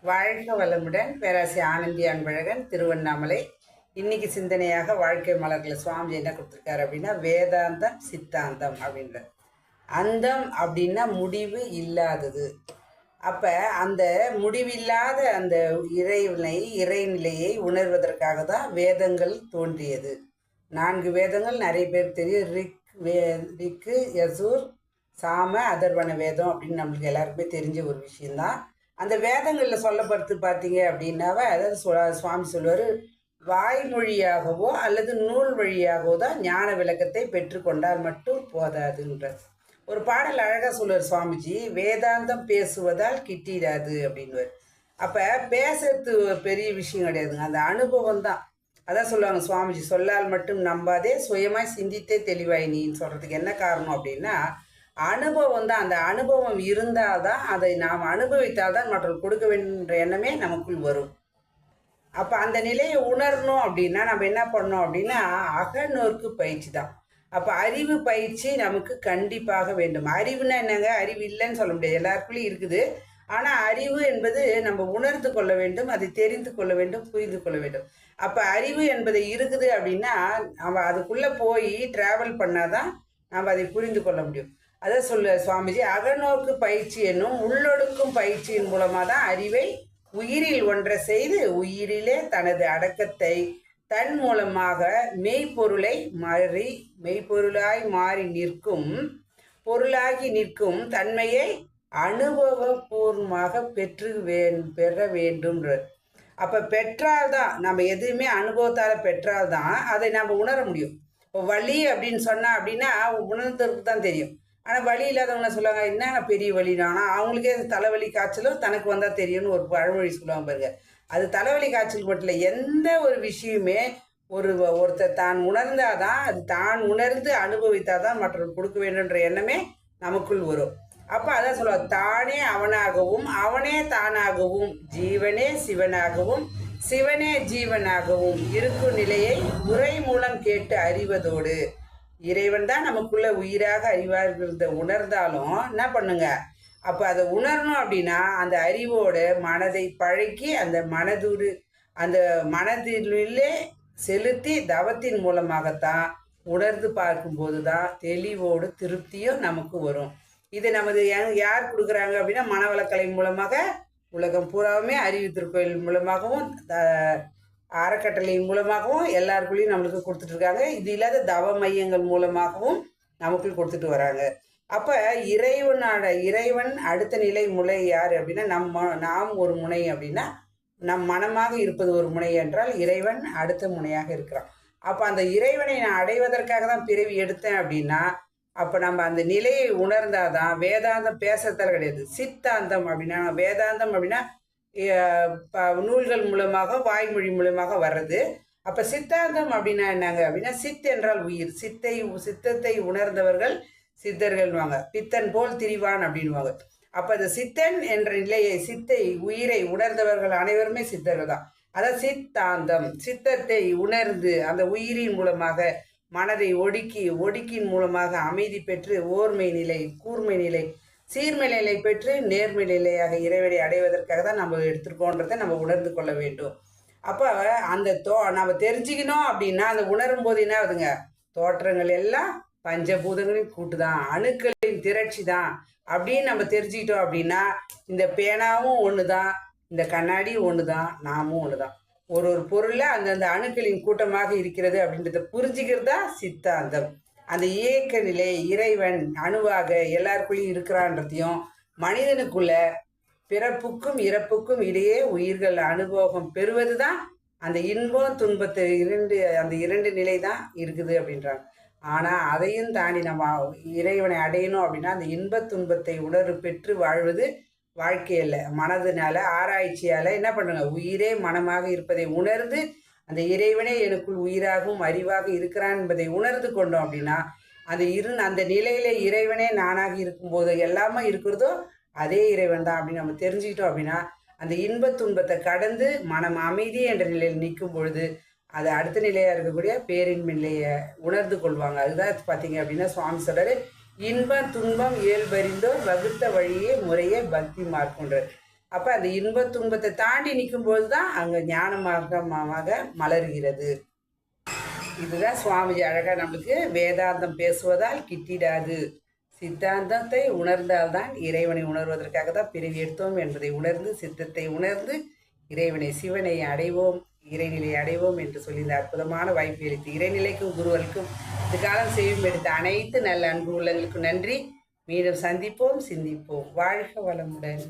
வாழ்க வளமுடன். பேராசி ஆனந்தி அன்பழகன், திருவண்ணாமலை. இன்னைக்கு சிந்தனையாக வாழ்க்கை மலர்களில் சுவாமி என்ன கொடுத்துருக்காரு அப்படின்னா, வேதாந்தம் சித்தாந்தம் அப்படின்ற அந்தம் அப்படின்னா முடிவு இல்லாதது. அப்ப அந்த முடிவில்லாத அந்த இறைநிலையை உணர்வதற்காக தான் வேதங்கள் தோன்றியது. 4 வேதங்கள் நிறைய பேர் தெரியும். ரிக்கு, யசூர், சாம, அதர்வன வேதம் அப்படின்னு நம்மளுக்கு எல்லாருக்குமே தெரிஞ்ச ஒரு விஷயம்தான். அந்த வேதங்களில் சொல்லப்படுத்து பார்த்தீங்க அப்படின்னாவே, அதாவது சுவாமி சொல்லுவார், வாய்மொழியாகவோ அல்லது நூல் வழியாகவோ தான் ஞான விளக்கத்தை பெற்றுக்கொண்டால் மட்டும் போதாதுன்ற ஒரு பாடல் அழகாக சொல்லுவார் சுவாமிஜி. வேதாந்தம் பேசுவதால் கிட்டிடாது அப்படின்வார். அப்போ பேசுறது பெரிய விஷயம் கிடையாதுங்க, அந்த அனுபவம் தான். அதான் சொல்லுவாங்க சுவாமிஜி, சொல்லால் மட்டும் நம்பாதே, சுயமாய் சிந்தித்தே தெளிவாய் நீன்னு சொல்கிறதுக்கு என்ன காரணம் அப்படின்னா, அனுபவம் தான். அந்த அனுபவம் இருந்தால் தான், அதை நாம் அனுபவித்தால் தான் மற்றவர்கள் கொடுக்க வேண்டிய எண்ணமே நமக்குள் வரும். அப்போ அந்த நிலையை உணரணும் அப்படின்னா நம்ம என்ன பண்ணோம் அப்படின்னா, அகநோக்கு பயிற்சி தான். அப்போ அறிவு பயிற்சி நமக்கு கண்டிப்பாக வேண்டும். அறிவுன்னா என்னங்க, அறிவு இல்லைன்னு சொல்ல முடியாது, எல்லாருக்குள்ளேயும் இருக்குது. ஆனால் அறிவு என்பது நம்ம உணர்ந்து கொள்ள வேண்டும், அதை தெரிந்து கொள்ள வேண்டும், புரிந்து கொள்ள வேண்டும். அப்போ அறிவு என்பது இருக்குது அப்படின்னா நம்ம அதுக்குள்ளே போய் ட்ராவல் பண்ணாதான் நம்ம அதை புரிந்து கொள்ள முடியும். அதை சொல்ல சுவாமிஜி, அகநோக்கு பயிற்சி என்னும் உள்ளொடுக்கும் பயிற்சியின் மூலமாக தான் அறிவை உயிரில் ஒன்றை செய்து உயிரிலே தனது அடக்கத்தை தன் மூலமாக மெய்ப்பொருளாய் மாறி நிற்கும், பொருளாகி நிற்கும் தன்மையை அனுபவபூர்வமாக பெற வேண்டும்ன்ற. அப்போ பெற்றால்தான், நம்ம எதுவுமே அனுபவத்தால் பெற்றால்தான் அதை நம்ம உணர முடியும். இப்போ வலி அப்படின்னு சொன்னா அப்படின்னா உணர்ந்ததுக்கு தான் தெரியும். ஆனால் வலி இல்லாதவங்க சொல்லுவாங்க, என்னங்க பெரிய வலினா, அவங்களுக்கே தலைவலி காய்ச்சலும் தனக்கு வந்தால் தெரியும்னு ஒரு பழமொழி சொல்லுவாங்க பாருங்க. அது தலைவலி காய்ச்சல் மட்டும் இல்லை, எந்த ஒரு விஷயமே ஒருத்தர் தான் உணர்ந்தாதான், அது தான் உணர்ந்து அனுபவித்தாதான் மற்றவர்கள் கொடுக்க வேண்டும்ன்ற எண்ணமே நமக்குள் வரும். அப்போ அதான் சொல்லுவாங்க, தானே அவனாகவும் அவனே தானாகவும் ஜீவனே சிவனாகவும் சிவனே ஜீவனாகவும் இருக்கும் நிலையை உரை மூலம் கேட்டு அறிவதோடு, இறைவன் தான் நமக்குள்ள உயிராக அறிவார்கிறத உணர்ந்தாலும் என்ன பண்ணுங்க, அப்போ அதை உணரணும் அப்படின்னா அந்த அறிவோட மனதை பழக்கி அந்த மனதிலே செலுத்தி தவத்தின் மூலமாகத்தான் உணர்ந்து பார்க்கும்போது தான் தெளிவோடு திருப்தியும் நமக்கு வரும். இது நமது யார் கொடுக்குறாங்க அப்படின்னா, மனவளக்கலை மூலமாக உலகம் பூராவுமே அறிவு திருக்கோயில் மூலமாகவும் அறக்கட்டளையின் மூலமாகவும் எல்லாருக்குள்ளேயும் நம்மளுக்கு கொடுத்துட்ருக்காங்க. இது இல்லாத தவ மையங்கள் மூலமாகவும் நமக்குள் கொடுத்துட்டு வராங்க. அப்போ இறைவன் அடுத்த நிலை முனை யார் அப்படின்னா, நாம் ஒரு முனை அப்படின்னா, நம் மனமாக இருப்பது ஒரு முனை என்றால் இறைவன் அடுத்த முனையாக இருக்கிறான். அப்போ அந்த இறைவனை நான் அடைவதற்காக தான் பிறவி எடுத்தேன் அப்படின்னா, அப்போ நம்ம அந்த நிலையை உணர்ந்தாதான். வேதாந்தம் பேசுறதால கிடையாது, சித்தாந்தம் அப்படின்னா, வேதாந்தம் அப்படின்னா நூல்கள் மூலமாக வாய்மொழி மூலமாக வர்றது. அப்போ சித்தாந்தம் அப்படின்னா என்னங்க அப்படின்னா, சித் என்றால் உயிர். சித்தத்தை உணர்ந்தவர்கள் சித்தர்கள்வாங்க. பித்தன் போல் திரிவான் அப்படின்வாங்க. அப்போ அந்த சித்தன் என்ற நிலையை, உயிரை உணர்ந்தவர்கள் அனைவருமே சித்தர்கள் தான். அதான் சித்தாந்தம். சித்தத்தை உணர்ந்து அந்த உயிரின் மூலமாக மனதை ஒடுக்கின் மூலமாக அமைதி பெற்று ஓர்மை நிலை, கூர்மை நிலை, சீர்மை நிலை பெற்று நேர்மை நிலையாக இறைவனை அடைவதற்காக தான் நம்ம எடுத்துருக்கோன்றதை நம்ம உணர்ந்து கொள்ள வேண்டும். அப்போ அந்த நம்ம தெரிஞ்சுக்கணும் அப்படின்னா, அந்த உணரும் போது என்ன ஆகுதுங்க, தோற்றங்கள் எல்லாம் பஞ்சபூதங்களின் கூட்டு தான், அணுக்களின் திரட்சி தான் அப்படின்னு நம்ம தெரிஞ்சுக்கிட்டோம் அப்படின்னா, இந்த பேனாவும் ஒன்று தான், இந்த கண்ணாடியும் ஒன்று தான், நாமும் ஒன்று தான். ஒரு பொருளில் அந்தந்த அணுக்களின் கூட்டமாக இருக்கிறது அப்படின்றத புரிஞ்சுக்கிறதா சித்தாந்தம். அந்த இயக்க நிலை, இறைவன் அணுவாக எல்லாருக்குள்ளேயும் இருக்கிறான்றதையும், மனிதனுக்குள்ள பிறப்புக்கும் இறப்புக்கும் இடையே உயிர்கள் அனுபவம் பெறுவது தான் அந்த இன்பம் துன்பத்தை அந்த இரண்டு நிலை தான் இருக்குது அப்படின்றாங்க. ஆனால் அதையும் தாண்டி நம்ம இறைவனை அடையணும் அப்படின்னா, அந்த இன்ப துன்பத்தை உணர்வு பெற்று வாழ்வது வாழ்க்கையில் மனதினால ஆராய்ச்சியால் என்ன பண்ணுங்க, உயிரே மனமாக இருப்பதை உணர்ந்து அந்த இறைவனே எனக்குள் உயிராகவும் அறிவாக இருக்கிறான் என்பதை உணர்ந்து கொண்டோம் அப்படின்னா, அந்த நிலையில இறைவனே நானாக இருக்கும்போது எல்லாமே இருக்கிறதோ அதே இறைவன் தான் அப்படின்னு நம்ம தெரிஞ்சுக்கிட்டோம் அப்படின்னா, அந்த இன்ப துன்பத்தை கடந்து மனம் அமைதி என்ற நிலையில் நிற்கும் பொழுது அது அடுத்த நிலையாக இருக்கக்கூடிய பேரின்ப நிலையை உணர்ந்து கொள்வாங்க. அதுதான் பார்த்தீங்க அப்படின்னா சுவாமி சொல்கிறாரு, இன்பம் துன்பம் இயல்பறிந்தோர் வகுத்த வழியே முறையே பக்தி மார்க்கொன்றார். அப்போ அந்த இன்பத் துன்பத்தை தாண்டி நிற்கும்போது தான் அங்கே ஞான மார்க்கமாக மலர்கிறது. இதுதான் சுவாமிஜி அழகாக நம்மளுக்கு வேதாந்தம் பேசுவதால் கிட்டிடாது, சித்தாந்தத்தை உணர்ந்தால்தான் இறைவனை உணர்வதற்காக தான் பிறவி எடுத்தோம் என்பதை உணர்ந்து, சித்தத்தை உணர்ந்து இறைவனை சிவனை அடைவோம், இறைநிலை அடைவோம் என்று சொல்லி இந்த அற்புதமான வாய்ப்பு அளித்து இறைநிலைக்கும் குருவருக்கும் இந்த காலம் செய்யும் எடுத்த அனைத்து நல்ல அன்பு உள்ளங்களுக்கும் நன்றி. மீண்டும் சந்திப்போம், சிந்திப்போம். வாழ்க வளமுடன்.